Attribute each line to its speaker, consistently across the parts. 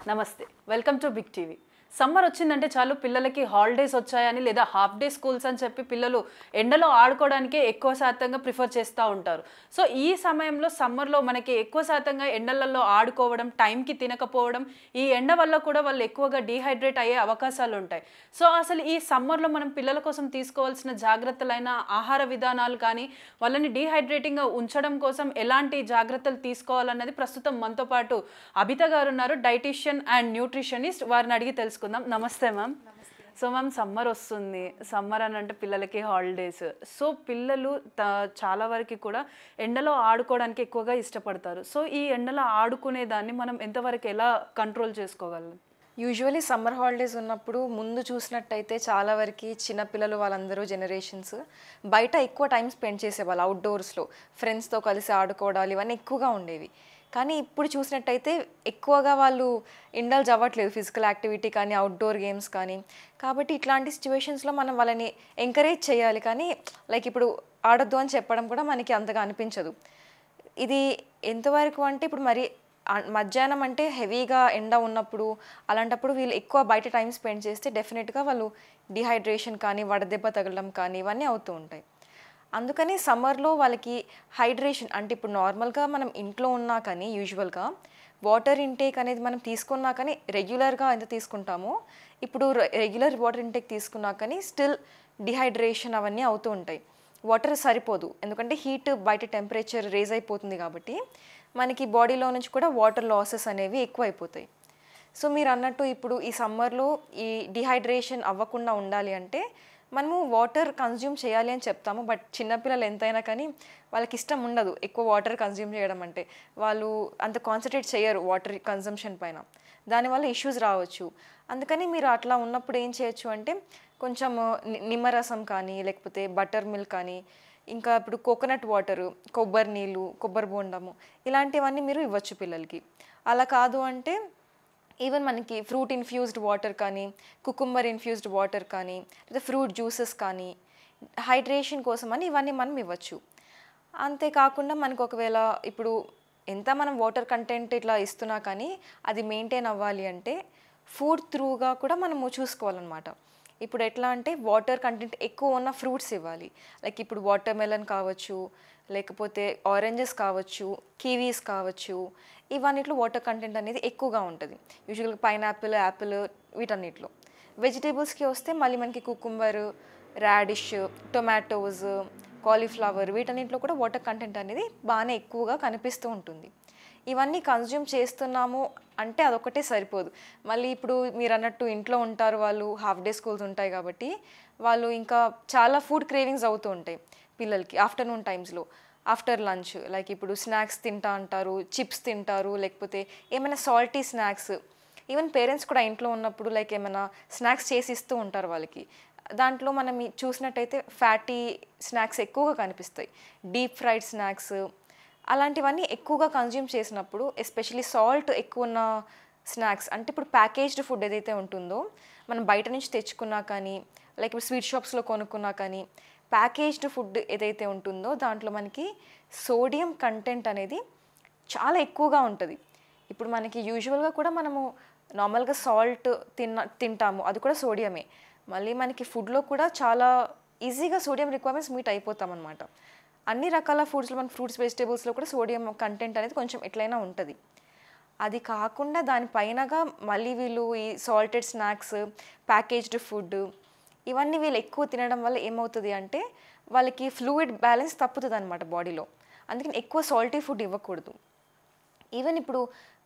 Speaker 1: నమస్తే welcome to big TV summer వచ్చిందంటే చాలు పిల్లలకి హాలిడేస్ వచ్చాయని లేదా హాఫ్ డే స్కూల్స్ అని చెప్పి పిల్లలు ఎండలో ఆడుకోవడానికే ఎక్కువ శాతంగా ప్రిఫర్ చేస్తూ ఉంటారు. సో ఈ సమయంలో సమ్మర్లో మనకి ఎక్కువ శాతంగా ఎండలలో ఆడుకోవడం, టైంకి తినకపోవడం, ఈ ఎండ వల్ల కూడా వాళ్ళు ఎక్కువగా డీహైడ్రేట్ అయ్యే అవకాశాలు ఉంటాయి. సో అసలు ఈ సమ్మర్లో మనం పిల్లల కోసం తీసుకోవాల్సిన జాగ్రత్తలైన ఆహార విధానాలు కానీ, వాళ్ళని డీహైడ్రేటింగ్గా ఉంచడం కోసం ఎలాంటి జాగ్రత్తలు తీసుకోవాలన్నది ప్రస్తుతం మనతో పాటు అభిత గారు ఉన్నారు, డైటీషియన్ అండ్ న్యూట్రిషనిస్ట్. వారిని అడిగి తెలుసుకుందాం. నమస్తే మ్యామ్. సో మ్యామ్, సమ్మర్ వస్తుంది. సమ్మర్ అని అంటే పిల్లలకి హాలిడేస్. సో పిల్లలు చాలా వరకు కూడా ఎండలో ఆడుకోవడానికి ఎక్కువగా ఇష్టపడతారు. సో ఈ ఎండలో ఆడుకునే దాన్ని మనం ఎంతవరకు ఎలా కంట్రోల్ చేసుకోగలం?
Speaker 2: యూజువలీ సమ్మర్ హాలిడేస్ ఉన్నప్పుడు ముందు చూసినట్టయితే చాలా వరకు చిన్నపిల్లలు వాళ్ళందరూ జనరేషన్స్ బయట ఎక్కువ టైం స్పెండ్ చేసేవాళ్ళు. అవుట్డోర్స్లో ఫ్రెండ్స్తో కలిసి ఆడుకోవడాలు ఇవన్నీ ఎక్కువగా ఉండేవి. కానీ ఇప్పుడు చూసినట్టయితే ఎక్కువగా వాళ్ళు ఇండల్జ్ అవ్వట్లేదు ఫిజికల్ యాక్టివిటీ కానీ, అవుట్డోర్ గేమ్స్ కానీ. కాబట్టి ఇట్లాంటి సిచ్యువేషన్స్లో మనం వాళ్ళని ఎంకరేజ్ చేయాలి. కానీ లైక్ ఇప్పుడు ఆడొద్దు అని చెప్పడం కూడా మనకి అంతగా అనిపించదు. ఇది ఎంతవరకు అంటే ఇప్పుడు మరి మధ్యాహ్నం అంటే హెవీగా ఎండ ఉన్నప్పుడు, అలాంటప్పుడు వీళ్ళు ఎక్కువ బయట టైం స్పెండ్ చేస్తే డెఫినెట్గా వాళ్ళు డిహైడ్రేషన్ కానీ, వడదెబ్బ తగలడం కానీ ఇవన్నీ అవుతూ ఉంటాయి. అందుకని సమ్మర్లో వాళ్ళకి హైడ్రేషన్ అంటే ఇప్పుడు నార్మల్గా మనం ఇంట్లో ఉన్నా కానీ యూజువల్గా వాటర్ ఇంటేక్ అనేది మనం తీసుకున్నా కానీ రెగ్యులర్గా ఎంత తీసుకుంటామో ఇప్పుడు రెగ్యులర్ వాటర్ ఇంటేక్ తీసుకున్నా కానీ స్టిల్ డిహైడ్రేషన్ అవన్నీ అవుతూ ఉంటాయి. వాటర్ సరిపోదు, ఎందుకంటే హీట్ బయట టెంపరేచర్ రేజ్ అయిపోతుంది కాబట్టి మనకి బాడీలో నుంచి కూడా వాటర్ లాసెస్ అనేవి ఎక్కువ అయిపోతాయి. సో మీరు అన్నట్టు ఇప్పుడు ఈ సమ్మర్లో ఈ డిహైడ్రేషన్ అవ్వకుండా ఉండాలి అంటే మనము వాటర్ కన్జ్యూమ్ చేయాలి అని చెప్తాము. బట్ చిన్నపిల్లలు ఎంతైనా కానీ వాళ్ళకి ఇష్టం ఉండదు ఎక్కువ వాటర్ కన్జ్యూమ్ చేయడం. అంటే వాళ్ళు అంత కాన్సన్ట్రేట్ చేయరు వాటర్ కన్జంప్షన్ పైన, దానివల్ల ఇష్యూస్ రావచ్చు. అందుకని మీరు అట్లా ఉన్నప్పుడు ఏం చేయొచ్చు అంటే కొంచెం నిమ్మరసం కానీ, లేకపోతే బటర్ మిల్క్ కానీ, ఇంకా ఇప్పుడు కోకోనట్ వాటరు, కొబ్బరి నీళ్ళు, కొబ్బరి బోండము ఇలాంటివన్నీ మీరు ఇవ్వచ్చు పిల్లలకి. అలా కాదు అంటే ఈవెన్ మనకి ఫ్రూట్ ఇన్ఫ్యూజ్డ్ వాటర్ కానీ, కుకుంబర్ ఇన్ఫ్యూజ్డ్ వాటర్ కానీ, లేదా ఫ్రూట్ జ్యూసెస్ కానీ హైడ్రేషన్ కోసం అని ఇవన్నీ మనం ఇవ్వచ్చు. అంతేకాకుండా మనకు ఒకవేళ ఇప్పుడు ఎంత మనం వాటర్ కంటెంట్ ఇట్లా ఇస్తున్నా కానీ అది మెయింటైన్ అవ్వాలి అంటే ఫుడ్ త్రూగా కూడా మనము చూసుకోవాలన్నమాట. ఇప్పుడు ఎట్లా అంటే వాటర్ కంటెంట్ ఎక్కువ ఉన్న ఫ్రూట్స్ ఇవ్వాలి. లైక్ ఇప్పుడు వాటర్ మెలన్ కావచ్చు, లేకపోతే ఆరెంజెస్ కావచ్చు, కివీస్ కావచ్చు, ఇవన్నిట్లో వాటర్ కంటెంట్ అనేది ఎక్కువగా ఉంటుంది. యూజువల్గా పైనాపిల్, యాపిల్ వీటన్నిటిలో. వెజిటేబుల్స్కి వస్తే మళ్ళీ మనకి కుకుంబర్, రాడిష్, టొమాటోస్, కాలీఫ్లవర్ వీటన్నిటిలో కూడా వాటర్ కంటెంట్ అనేది బాగానే ఎక్కువగా కనిపిస్తూ ఉంటుంది. ఇవన్నీ కన్జ్యూమ్ చేస్తున్నాము అంటే అదొకటే సరిపోదు. మళ్ళీ ఇప్పుడు మీరు అన్నట్టు ఇంట్లో ఉంటారు వాళ్ళు, హాఫ్ డే స్కూల్స్ ఉంటాయి కాబట్టి వాళ్ళు ఇంకా చాలా ఫుడ్ క్రేవింగ్స్ అవుతూ ఉంటాయి పిల్లలకి ఆఫ్టర్నూన్ టైమ్స్లో. ఆఫ్టర్ లంచ్ లైక్ ఇప్పుడు స్నాక్స్ తింటా అంటారు, చిప్స్ తింటారు, లేకపోతే ఏమైనా సాల్టీ స్నాక్స్. ఈవెన్ పేరెంట్స్ కూడా ఇంట్లో ఉన్నప్పుడు లైక్ ఏమైనా స్నాక్స్ చేసి ఇస్తూ ఉంటారు వాళ్ళకి. దాంట్లో మనం చూసినట్టయితే ఫ్యాటీ స్నాక్స్ ఎక్కువగా కనిపిస్తాయి, డీప్ ఫ్రైడ్ స్నాక్స్ అలాంటివన్నీ ఎక్కువగా కన్జ్యూమ్ చేసినప్పుడు, ఎస్పెషలీ సాల్ట్ ఎక్కువ ఉన్న స్నాక్స్ అంటే ఇప్పుడు ప్యాకేజ్డ్ ఫుడ్ ఏదైతే ఉంటుందో మనం బయట నుంచి తెచ్చుకున్నా కానీ, లైక్ ఇప్పుడు స్వీట్ షాప్స్లో కొనుక్కున్నా కానీ ప్యాకేజ్డ్ ఫుడ్ ఏదైతే ఉంటుందో దాంట్లో మనకి సోడియం కంటెంట్ అనేది చాలా ఎక్కువగా ఉంటుంది. ఇప్పుడు మనకి యూజువల్గా కూడా మనము నార్మల్గా సాల్ట్ తింటాము, అది కూడా సోడియమే. మళ్ళీ మనకి ఫుడ్లో కూడా చాలా ఈజీగా సోడియం రిక్వైర్మెంట్స్ మీట్ అయిపోతామన్నమాట. అన్ని రకాల ఫుడ్స్లో మన ఫ్రూట్స్, వెజిటేబుల్స్లో కూడా సోడియం కంటెంట్ అనేది కొంచెం ఎట్లయినా ఉంటుంది. అది కాకుండా దానిపైనగా మళ్ళీ వీళ్ళు ఈ సాల్టెడ్ స్నాక్స్, ప్యాకేజ్డ్ ఫుడ్ ఇవన్నీ వీళ్ళు ఎక్కువ తినడం వల్ల ఏమవుతుంది అంటే వాళ్ళకి ఫ్లూయిడ్ బ్యాలెన్స్ తప్పుతుంది అనమాట బాడీలో. అందుకని ఎక్కువ సాల్టీ ఫుడ్ ఇవ్వకూడదు. ఈవెన్ ఇప్పుడు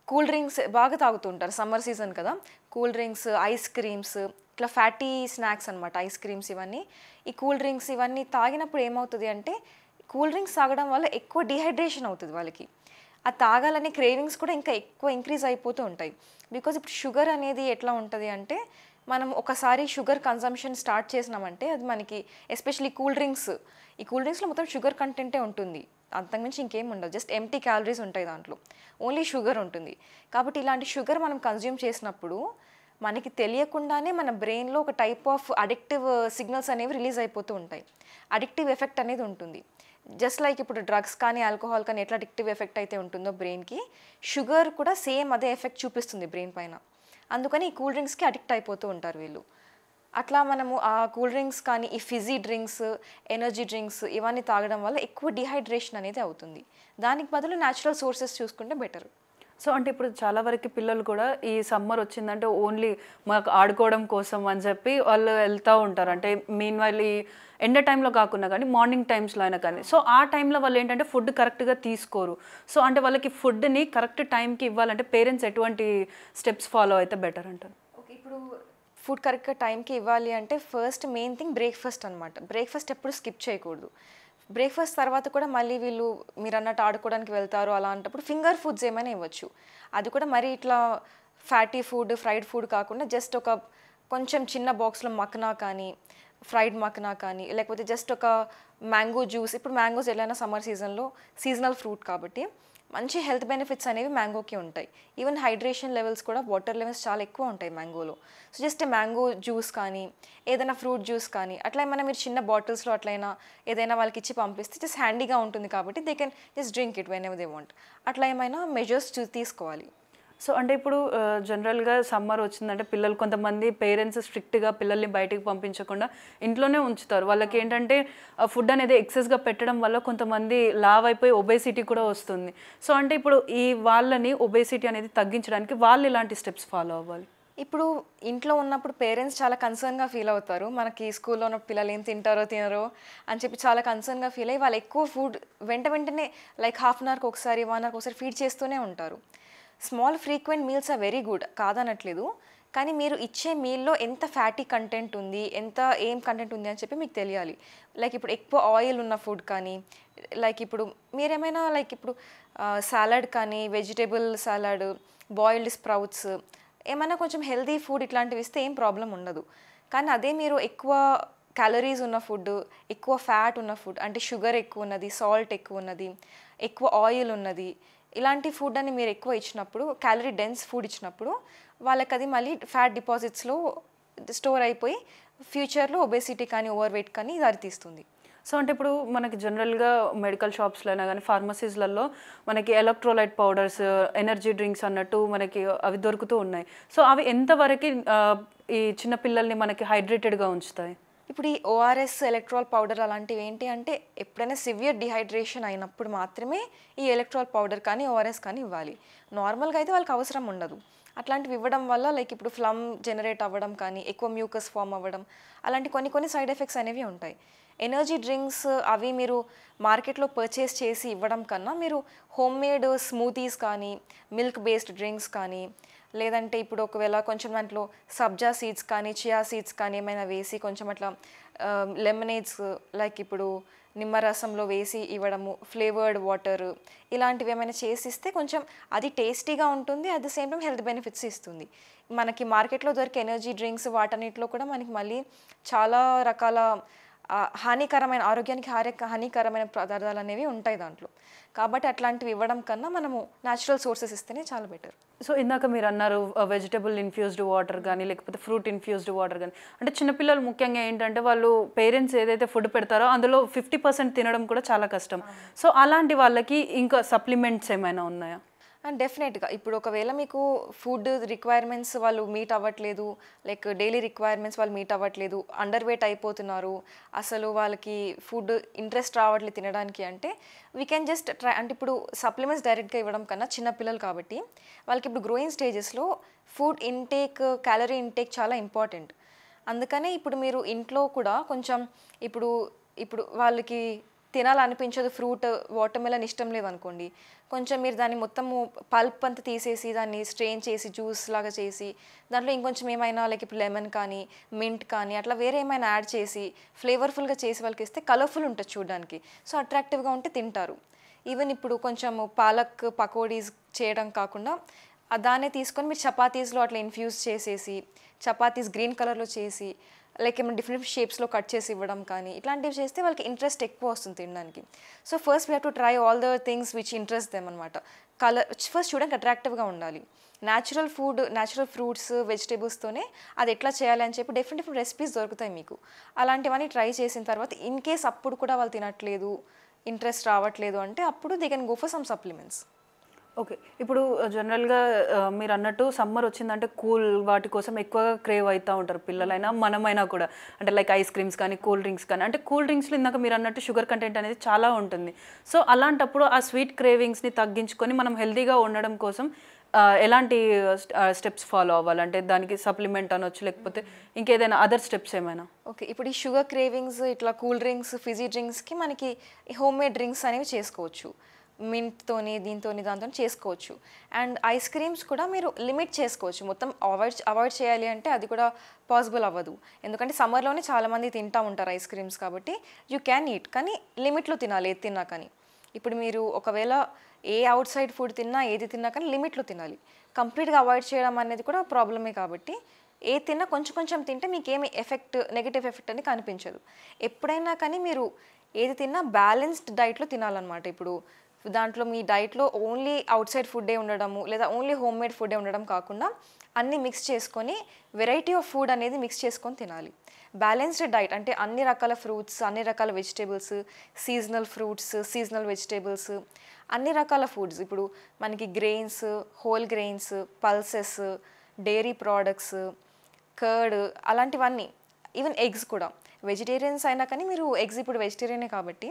Speaker 2: కూల్ డ్రింక్స్ బాగా తాగుతుంటారు, సమ్మర్ సీజన్ కదా, కూల్ డ్రింక్స్, ఐస్ క్రీమ్స్, ఇట్లా ఫ్యాటీ స్నాక్స్ అనమాట ఐస్ క్రీమ్స్ ఇవన్నీ. ఈ కూల్ డ్రింక్స్ ఇవన్నీ తాగినప్పుడు ఏమవుతుంది అంటే కూల్ డ్రింక్స్ తాగడం వల్ల ఎక్కువ డిహైడ్రేషన్ అవుతుంది వాళ్ళకి. అది తాగాలనే క్రేవింగ్స్ కూడా ఇంకా ఎక్కువ ఇంక్రీజ్ అయిపోతూ ఉంటాయి. బికాజ్ ఇప్పుడు షుగర్ అనేది ఎట్లా ఉంటుంది అంటే మనం ఒకసారి షుగర్ కన్జంప్షన్ స్టార్ట్ చేసినామంటే అది మనకి ఎస్పెషలీ ఈ కూల్ డ్రింక్స్లో మొత్తం షుగర్ కంటెంటే ఉంటుంది, అంతకుమించి ఇంకేం ఉండదు. జస్ట్ ఎంటీ క్యాలరీస్ ఉంటాయి దాంట్లో, ఓన్లీ షుగర్ ఉంటుంది. కాబట్టి ఇలాంటి షుగర్ మనం కన్జ్యూమ్ చేసినప్పుడు మనకి తెలియకుండానే మన బ్రెయిన్లో ఒక టైప్ ఆఫ్ అడిక్టివ్ సిగ్నల్స్ అనేవి రిలీజ్ అయిపోతూ ఉంటాయి. అడిక్టివ్ ఎఫెక్ట్ అనేది ఉంటుంది. జస్ట్ లైక్ ఇప్పుడు డ్రగ్స్ కానీ, ఆల్కహాల్ కానీ ఎట్లా అడిక్టివ్ ఎఫెక్ట్ అయితే ఉంటుందో బ్రెయిన్కి, షుగర్ కూడా సేమ్ అదే ఎఫెక్ట్ చూపిస్తుంది బ్రెయిన్ పైన. అందుకని ఈ కూల్ డ్రింక్స్కి అడిక్ట్ అయిపోతూ ఉంటారు వీళ్ళు. అట్లా మనము ఆ కూల్ డ్రింక్స్ కానీ ఈ ఫిజీ డ్రింక్స్, ఎనర్జీ డ్రింక్స్ ఇవన్నీ తాగడం వల్ల ఎక్కువ డిహైడ్రేషన్ అనేది అవుతుంది. దానికి బదులు న్యాచురల్ సోర్సెస్ చూసుకుంటే బెటర్.
Speaker 1: సో అంటే ఇప్పుడు చాలా వరకు పిల్లలు కూడా ఈ సమ్మర్ వచ్చిందంటే ఓన్లీ మాకు ఆడుకోవడం కోసం అని చెప్పి వాళ్ళు వెళ్తూ ఉంటారు. అంటే మీన్ వైల్ ఈ ఎండ టైంలో కాకుండా కానీ మార్నింగ్ టైమ్స్లో అయినా కానీ. సో ఆ టైంలో వాళ్ళు ఏంటంటే ఫుడ్ కరెక్ట్గా తీసుకోరు. సో అంటే వాళ్ళకి ఫుడ్ని కరెక్ట్ టైంకి ఇవ్వాలంటే పేరెంట్స్ ఎటువంటి స్టెప్స్ ఫాలో అయితే బెటర్ అంటారు?
Speaker 2: ఓకే, ఇప్పుడు ఫుడ్ కరెక్ట్గా టైంకి ఇవ్వాలి అంటే ఫస్ట్ మెయిన్ థింగ్ బ్రేక్ఫాస్ట్ అనమాట. బ్రేక్ఫాస్ట్ ఎప్పుడు స్కిప్ చేయకూడదు. బ్రేక్ఫాస్ట్ తర్వాత కూడా మళ్ళీ వీళ్ళు మీరు అన్నట్టు ఆడుకోవడానికి వెళ్తారు, అలాంటప్పుడు ఫింగర్ ఫుడ్స్ ఏమైనా ఇవ్వచ్చు. అది కూడా మరీ ఇట్లా ఫ్యాటీ ఫుడ్, ఫ్రైడ్ ఫుడ్ కాకుండా జస్ట్ ఒక కొంచెం చిన్న బాక్స్లో మక్నా కానీ, ఫ్రైడ్ మక్నా కానీ, లేకపోతే జస్ట్ ఒక మ్యాంగో జ్యూస్. ఇప్పుడు మ్యాంగోస్ ఎలాగైనా సమ్మర్ సీజన్లో సీజనల్ ఫ్రూట్ కాబట్టి మంచి హెల్త్ బెనిఫిట్స్ అనేవి మ్యాంగోకి ఉంటాయి. ఈవెన్ హైడ్రేషన్ లెవెల్స్ కూడా, వాటర్ లెవెల్స్ చాలా ఎక్కువ ఉంటాయి మ్యాంగోలో. సో జస్ట్ మ్యాంగో జ్యూస్ కానీ, ఏదైనా ఫ్రూట్ జ్యూస్ కానీ అట్లా ఏమైనా మీరు చిన్న బాటిల్స్లో అట్లయినా ఏదైనా వాళ్ళకి ఇచ్చి పంపిస్తే జస్ట్ హ్యాండీగా ఉంటుంది కాబట్టి they can just drink it when ever they want. అట్లా ఏమైనా మెజర్స్ తీసుకోవాలి.
Speaker 1: సో అంటే ఇప్పుడు జనరల్గా సమ్మర్ వచ్చిందంటే పిల్లలు కొంతమంది పేరెంట్స్ స్ట్రిక్ట్గా పిల్లల్ని బయటికి పంపించకుండా ఇంట్లోనే ఉంచుతారు. వాళ్ళకి ఏంటంటే ఫుడ్ అనేది ఎక్సెస్గా పెట్టడం వల్ల కొంతమంది లావ్ అయిపోయి ఒబేసిటీ కూడా వస్తుంది. సో అంటే ఇప్పుడు ఈ వాళ్ళని ఒబేసిటీ అనేది తగ్గించడానికి వాళ్ళు ఇలాంటి స్టెప్స్ ఫాలో అవ్వాలి?
Speaker 2: ఇప్పుడు ఇంట్లో ఉన్నప్పుడు పేరెంట్స్ చాలా కన్సర్న్గా ఫీల్ అవుతారు. మనకి స్కూల్లో ఉన్న పిల్లలు ఏం తింటారో తినరో అని చెప్పి చాలా కన్సర్న్గా ఫీల్ అయ్యి వాళ్ళు ఎక్కువ ఫుడ్ వెంటనే లైక్ హాఫ్ అన్ అవర్కి ఒకసారి, 1 అవర్కి ఒకసారి ఫీడ్ చేస్తూనే ఉంటారు. Small frequent meals are very good, కాదనట్లేదు. కానీ మీరు ఇచ్చే మీల్లో ఎంత ఫ్యాటీ కంటెంట్ ఉంది, ఏం కంటెంట్ ఉంది అని చెప్పి మీకు తెలియాలి. లైక్ ఇప్పుడు ఎక్కువ ఆయిల్ ఉన్న ఫుడ్ కానీ, లైక్ ఇప్పుడు మీరేమైనా లైక్ ఇప్పుడు సాలడ్ కానీ, వెజిటేబుల్ సాలడ్, బాయిల్డ్ స్ప్రౌట్స్ ఏమైనా కొంచెం హెల్తీ ఫుడ్ ఇట్లాంటివి ఇస్తే ఏం ప్రాబ్లం ఉండదు. కానీ అదే మీరు ఎక్కువ క్యాలరీస్ ఉన్న ఫుడ్, ఎక్కువ ఫ్యాట్ ఉన్న ఫుడ్, అంటే షుగర్ ఎక్కువ ఉన్నది, సాల్ట్ ఎక్కువ ఉన్నది, ఎక్కువ ఆయిల్ ఉన్నది, ఇలాంటి ఫుడ్ అని మీరు ఎక్కువ ఇచ్చినప్పుడు, క్యాలరీ డెన్స్ ఫుడ్ ఇచ్చినప్పుడు వాళ్ళకి అది మళ్ళీ ఫ్యాట్ డిపాజిట్స్లో స్టోర్ అయిపోయి ఫ్యూచర్లో ఒబేసిటీ కానీ, ఓవర్ వెయిట్ కానీ దారితీస్తుంది.
Speaker 1: సో అంటే ఇప్పుడు మనకి జనరల్గా మెడికల్ షాప్స్లో అయినా కానీ ఫార్మసీస్లలో మనకి ఎలక్ట్రోలైట్ పౌడర్స్, ఎనర్జీ డ్రింక్స్ అన్నట్టు మనకి అవి దొరుకుతూ ఉన్నాయి. సో అవి ఎంతవరకు ఈ చిన్న పిల్లల్ని మనకి హైడ్రేటెడ్గా ఉంచుతాయి?
Speaker 2: ఇప్పుడు ఈ ఓఆర్ఎస్, ఎలక్ట్రాల్ పౌడర్ అలాంటివి ఏంటి అంటే ఎప్పుడైనా సివియర్ డిహైడ్రేషన్ అయినప్పుడు మాత్రమే ఈ ఎలక్ట్రాల్ పౌడర్ కానీ, ఓఆర్ఎస్ కానీ ఇవ్వాలి. నార్మల్గా అయితే వాళ్ళకి అవసరం ఉండదు. అట్లాంటివి ఇవ్వడం వల్ల లైక్ ఇప్పుడు ఫ్లమ్ జనరేట్ అవ్వడం కానీ, ఎక్కువ మ్యూకస్ ఫామ్ అవ్వడం, అలాంటి కొన్ని సైడ్ ఎఫెక్ట్స్ అనేవి ఉంటాయి. ఎనర్జీ డ్రింక్స్ అవి మీరు మార్కెట్లో పర్చేస్ చేసి ఇవ్వడం కన్నా మీరు హోమ్ మేడ్ స్మూతీస్ కానీ, మిల్క్ బేస్డ్ డ్రింక్స్ కానీ, లేదంటే ఇప్పుడు ఒకవేళ కొంచెం దాంట్లో సబ్జా సీడ్స్ కానీ, చియా సీడ్స్ కానీ ఏమైనా వేసి కొంచెం అట్లా లెమనేడ్స్ లైక్ ఇప్పుడు నిమ్మరసంలో వేసి ఇవ్వడము, ఫ్లేవర్డ్ వాటర్ ఇలాంటివి ఏమైనా చేసిస్తే కొంచెం అది టేస్టీగా ఉంటుంది, at the same time health benefits ఇస్తుంది. మనకి మార్కెట్లో దొరికే ఎనర్జీ డ్రింక్స్ వాటన్నిటిలో కూడా మనకి మళ్ళీ చాలా రకాల హానికరమైన, ఆరోగ్యానికి హానికరమైన పదార్థాలు అనేవి ఉంటాయి దాంట్లో. కాబట్టి అట్లాంటివి ఇవ్వడం కన్నా మనము న్యాచురల్ సోర్సెస్ ఇస్తేనే చాలా బెటర్.
Speaker 1: సో ఇందాక మీరు అన్నారు వెజిటబుల్ ఇన్ఫ్యూజ్డ్ వాటర్ కానీ, లేకపోతే ఫ్రూట్ ఇన్ఫ్యూజ్డ్ వాటర్ కానీ. అంటే చిన్నపిల్లలు ముఖ్యంగా ఏంటంటే వాళ్ళు పేరెంట్స్ ఏదైతే ఫుడ్ పెడతారో అందులో 50% తినడం కూడా చాలా కష్టం. సో అలాంటి వాళ్ళకి ఇంకా సప్లిమెంట్స్ ఏమైనా ఉన్నాయా?
Speaker 2: అండ్ డెఫినెట్గా ఇప్పుడు ఒకవేళ మీకు ఫుడ్ రిక్వైర్మెంట్స్ వాళ్ళు మీట్ అవ్వట్లేదు, లైక్ డైలీ రిక్వైర్మెంట్స్ వాళ్ళు మీట్ అవ్వట్లేదు, అండర్ వెయిట్ అయిపోతున్నారు, అసలు వాళ్ళకి ఫుడ్ ఇంట్రెస్ట్ రావట్లేదు తినడానికి అంటే వీ కెన్ జస్ట్ ట్రై. అంటే ఇప్పుడు సప్లిమెంట్స్ డైరెక్ట్గా ఇవ్వడం కన్నా చిన్నపిల్లలు కాబట్టి వాళ్ళకి ఇప్పుడు గ్రోయింగ్ స్టేజెస్లో ఫుడ్ ఇంటేక్, క్యాలరీ ఇంటేక్ చాలా ఇంపార్టెంట్. అందుకనే ఇప్పుడు మీరు ఇంట్లో కూడా కొంచెం ఇప్పుడు వాళ్ళకి తినాలనిపించదు, ఫ్రూట్ వాటర్ మెలన్ ఇష్టం లేదనుకోండి, కొంచెం మీరు దాన్ని మొత్తము పల్ప్ అంతా తీసేసి దాన్ని స్ట్రెయిన్ చేసి జ్యూస్ లాగా చేసి దాంట్లో ఇంకొంచెం ఏమైనా లైక్ ఇప్పుడు లెమన్ కానీ, మింట్ కానీ అట్లా వేరే ఏమైనా యాడ్ చేసి ఫ్లేవర్ఫుల్గా చేసి వాళ్ళకి ఇస్తే కలర్ఫుల్ ఉంటుంది చూడడానికి. సో అట్రాక్టివ్గా ఉంటే తింటారు. ఈవెన్ ఇప్పుడు కొంచెం పాలక్ పకోడీస్ చేయడం కాకుండా దాన్నే తీసుకొని మీరు చపాతీస్లో అట్లా ఇన్ఫ్యూజ్ చేసేసి, చపాతీస్ గ్రీన్ కలర్లో చేసి లైక్ ఏమైనా డిఫరెంట్ షేప్స్లో కట్ చేసి ఇవ్వడం కానీ ఇట్లాంటివి చేస్తే వాళ్ళకి ఇంట్రెస్ట్ ఎక్కువ వస్తుంది తినడానికి. So first we have to try all the things which interest them అనమాట. కలర్ ఫస్ట్ చూడడానికి అట్రాక్టివ్గా ఉండాలి. న్యాచురల్ ఫుడ్, న్యాచురల్ ఫ్రూట్స్, వెజిటేబుల్స్తోనే అది ఎట్లా చేయాలి అని చెప్పి డిఫరెంట్ రెసిపీస్ దొరుకుతాయి మీకు. అలాంటివన్నీ ట్రై చేసిన తర్వాత ఇన్ కేస్ అప్పుడు కూడా వాళ్ళు తినట్లేదు, ఇంట్రెస్ట్ రావట్లేదు అంటే అప్పుడు they can go for some supplements.
Speaker 1: Okay. ఇప్పుడు జనరల్‌గా మీరు అన్నట్టు సమ్మర్ వచ్చిందంటే కూల్ వాటి కోసం ఎక్కువగా క్రేవ్ అయితా ఉంటారు పిల్లలైనా, మనమైనా కూడా. అంటే లైక్ ఐస్ క్రీమ్స్ కానీ, కూల్ డ్రింక్స్ కానీ. అంటే కూల్ డ్రింక్స్‌లో ఇందాక మీరు అన్నట్టు షుగర్ కంటెంట్ అనేది చాలా ఉంటుంది. సో, అలాంటప్పుడు ఆ స్వీట్ క్రేవింగ్స్‌ని తగ్గించుకొని మనం హెల్తీగా ఉండడం కోసం ఎలాంటి స్టెప్స్ ఫాలో అవ్వాలి? అంటే దానికి సప్లిమెంట్ అనొచ్చు, లేకపోతే ఇంకేదైనా అదర్ స్టెప్స్ ఏమైనా?
Speaker 2: ఓకే. ఇప్పుడు ఈ షుగర్ క్రేవింగ్స్ ఇట్లా కూల్ డ్రింక్స్, ఫిజీ డ్రింక్స్‌కి మనకి హోమ్ మేడ్ డ్రింక్స్ అనేవి చేసుకోవచ్చు. మింట్‌తోని, దీనితోని, దాంతోని చేసుకోవచ్చు. అండ్ ఐస్ క్రీమ్స్ కూడా మీరు లిమిట్ చేసుకోవచ్చు. మొత్తం అవాయిడ్ చేయాలి అంటే అది కూడా పాసిబుల్ అవ్వదు. ఎందుకంటే సమ్మర్‌లోనే చాలామంది తింటా ఉంటారు ఐస్ క్రీమ్స్ కాబట్టి యూ క్యాన్ ఈట్. కానీ లిమిట్‌లో తినాలి ఏది తిన్నా కానీ. ఇప్పుడు మీరు ఒకవేళ ఏ అవుట్ సైడ్ ఫుడ్ తిన్నా, ఏది తిన్నా కానీ లిమిట్‌లో తినాలి. కంప్లీట్‌గా అవాయిడ్ చేయడం అనేది కూడా ప్రాబ్లమే కాబట్టి ఏది తిన్నా కొంచెం కొంచెం తింటే మీకేమి నెగెటివ్ ఎఫెక్ట్ అని కనిపించదు. ఎప్పుడైనా కానీ మీరు ఏది తిన్నా బ్యాలెన్స్డ్ డైట్‌లో తినాలన్నమాట. ఇప్పుడు దాంట్లో మీ డైట్లో ఓన్లీ అవుట్ సైడ్ ఫుడ్డే ఉండడము లేదా ఓన్లీ హోమ్ మేడ్ ఫుడ్డే ఉండడం కాకుండా అన్నీ మిక్స్ చేసుకొని వెరైటీ ఆఫ్ ఫుడ్ అనేది మిక్స్ చేసుకొని తినాలి. బ్యాలెన్స్డ్ డైట్ అంటే అన్ని రకాల ఫ్రూట్స్, అన్ని రకాల vegetables, seasonal fruits, seasonal vegetables, అన్ని రకాల ఫుడ్స్. ఇప్పుడు మనకి grains, whole grains, pulses, dairy products, curd అలాంటివన్నీ. ఈవెన్ ఎగ్స్ కూడా. వెజిటేరియన్స్ అయినా కానీ మీరు ఎగ్స్ ఇప్పుడు వెజిటేరియనే కాబట్టి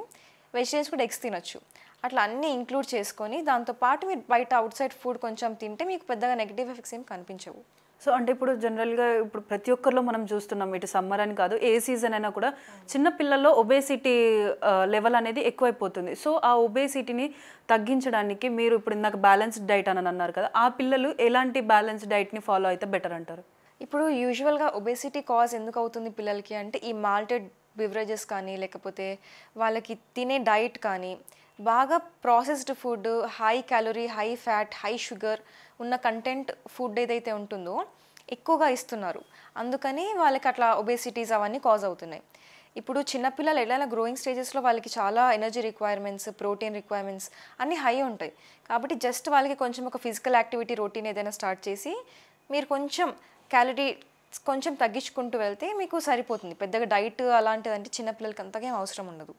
Speaker 2: వెజిటేరియన్స్ కూడా ఎగ్స్ తినొచ్చు. అట్లా అన్నీ ఇంక్లూడ్ చేసుకొని దాంతోపాటు మీరు బయట అవుట్ సైడ్ ఫుడ్ కొంచెం తింటే మీకు పెద్దగా నెగిటివ్ ఎఫెక్ట్స్ ఏం కనిపించవు.
Speaker 1: సో, అంటే ఇప్పుడు జనరల్‌గా ఇప్పుడు ప్రతి ఒక్కరిలో మనం చూస్తున్నాం, ఇటు సమ్మర్ అని కాదు, ఏ సీజన్ అయినా కూడా చిన్న పిల్లల్లో ఒబేసిటీ లెవెల్ అనేది ఎక్కువైపోతుంది. సో, ఆ ఒబేసిటీని తగ్గించడానికి మీరు ఇప్పుడు ఇందాక బ్యాలెన్స్డ్ డైట్ అని అన్నారు కదా, ఆ పిల్లలు ఎలాంటి బ్యాలెన్స్డ్ డైట్‌ని ఫాలో అయితే బెటర్ అంటారు?
Speaker 2: ఇప్పుడు యూజువల్గా ఒబేసిటీ కాజ్ ఎందుకు అవుతుంది పిల్లలకి అంటే ఈ మాల్టెడ్ బివరేజెస్ కానీ లేకపోతే వాళ్ళకి తినే డైట్ కానీ బాగా processed food, high calorie, high fat, high sugar ఉన్న కంటెంట్ ఫుడ్ ఏదైతే ఉంటుందో ఎక్కువగా ఇస్తున్నారు. అందుకని వాళ్ళకి అట్లా ఒబేసిటీస్ అవన్నీ కాజ్ అవుతున్నాయి. ఇప్పుడు చిన్నపిల్లలు ఎలాగైనా గ్రోయింగ్ స్టేజెస్లో వాళ్ళకి చాలా ఎనర్జీ రిక్వైర్మెంట్స్, ప్రోటీన్ రిక్వైర్మెంట్స్ అన్నీ హై ఉంటాయి. కాబట్టి జస్ట్ వాళ్ళకి కొంచెం ఒక ఫిజికల్ యాక్టివిటీ రొటీన్ ఏదైనా స్టార్ట్ చేసి మీరు కొంచెం క్యాలరీ కొంచెం తగ్గించుకుంటూ వెళ్తే మీకు సరిపోతుంది. పెద్దగా డైట్ అలాంటిదంటే చిన్నపిల్లలకి అంతగా ఏం అవసరం ఉండదు.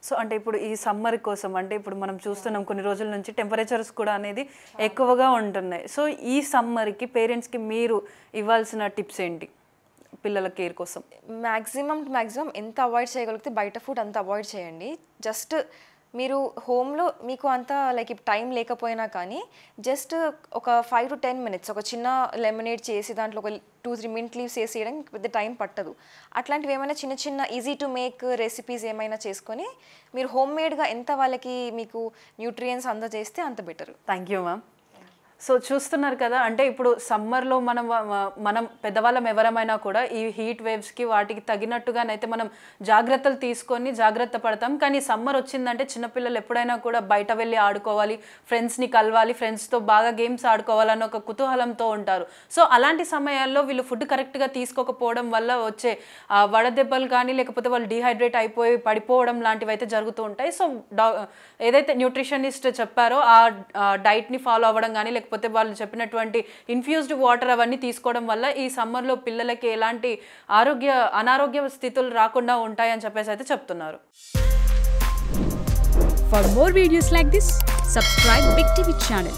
Speaker 1: సో, అంటే ఇప్పుడు ఈ సమ్మర్ కోసం అంటే ఇప్పుడు మనం చూస్తున్నాం కొన్ని రోజుల నుంచి టెంపరేచర్స్ కూడా అనేది ఎక్కువగా ఉంటున్నాయి. సో, ఈ సమ్మర్‌కి పేరెంట్స్‌కి మీరు ఇవ్వాల్సిన టిప్స్ ఏంటి పిల్లల కేర్ కోసం?
Speaker 2: మ్యాక్సిమం ఎంత అవాయిడ్ చేయగలిగితే బయట ఫుడ్ అంత అవాయిడ్ చేయండి. జస్ట్ మీరు హోమ్‌లో మీకు అంత లైక్ ఇప్పుడు టైం లేకపోయినా కానీ జస్ట్ ఒక 5 to 10 minutes ఒక చిన్న లెమనేడ్ చేసి దాంట్లో ఒక 2-3 మింట్ లీవ్స్ వేసి వేయడానికి పెద్ద టైం పట్టదు. అట్లాంటివి ఏమైనా చిన్న చిన్న ఈజీ టు మేక్ రెసిపీస్ ఏమైనా చేసుకొని మీరు హోమ్ మేడ్గా ఎంత వాళ్ళకి మీకు న్యూట్రియంట్స్ అందజేస్తే అంత better.
Speaker 1: Thank you ma'am. So, చూస్తున్నారు కదా, అంటే ఇప్పుడు సమ్మర్లో మనం పెద్దవాళ్ళం ఎవరమైనా కూడా ఈ హీట్ వేవ్స్కి వాటికి తగినట్టుగానైతే మనం జాగ్రత్తలు తీసుకొని జాగ్రత్త పడతాం. కానీ సమ్మర్ వచ్చిందంటే చిన్నపిల్లలు ఎప్పుడైనా కూడా బయట వెళ్ళి ఆడుకోవాలి, ఫ్రెండ్స్ని కలవాలి, ఫ్రెండ్స్తో బాగా గేమ్స్ ఆడుకోవాలని ఒక కుతూహలంతో ఉంటారు. సో, అలాంటి సమయాల్లో వీళ్ళు ఫుడ్ కరెక్ట్గా తీసుకోకపోవడం వల్ల వచ్చే వడదెబ్బలు కానీ లేకపోతే వాళ్ళు డీహైడ్రేట్ అయిపోయి పడిపోవడం లాంటివి అయితే జరుగుతూ ఉంటాయి. సో, ఏదైతే న్యూట్రిషనిస్ట్ చెప్పారో ఆ డైట్ని ఫాలో అవ్వడం కానీ లేకపోతే వాళ్ళు చెప్పినటువంటి ఇన్ఫ్యూజ్డ్ వాటర్ అవన్నీ తీసుకోవడం వల్ల ఈ సమ్మర్లో పిల్లలకి ఎలాంటి అనారోగ్య స్థితులు రాకుండా ఉంటాయని చెప్పేసి అయితే చెప్తున్నారు.
Speaker 3: For more videos like this, subscribe Big TV channel.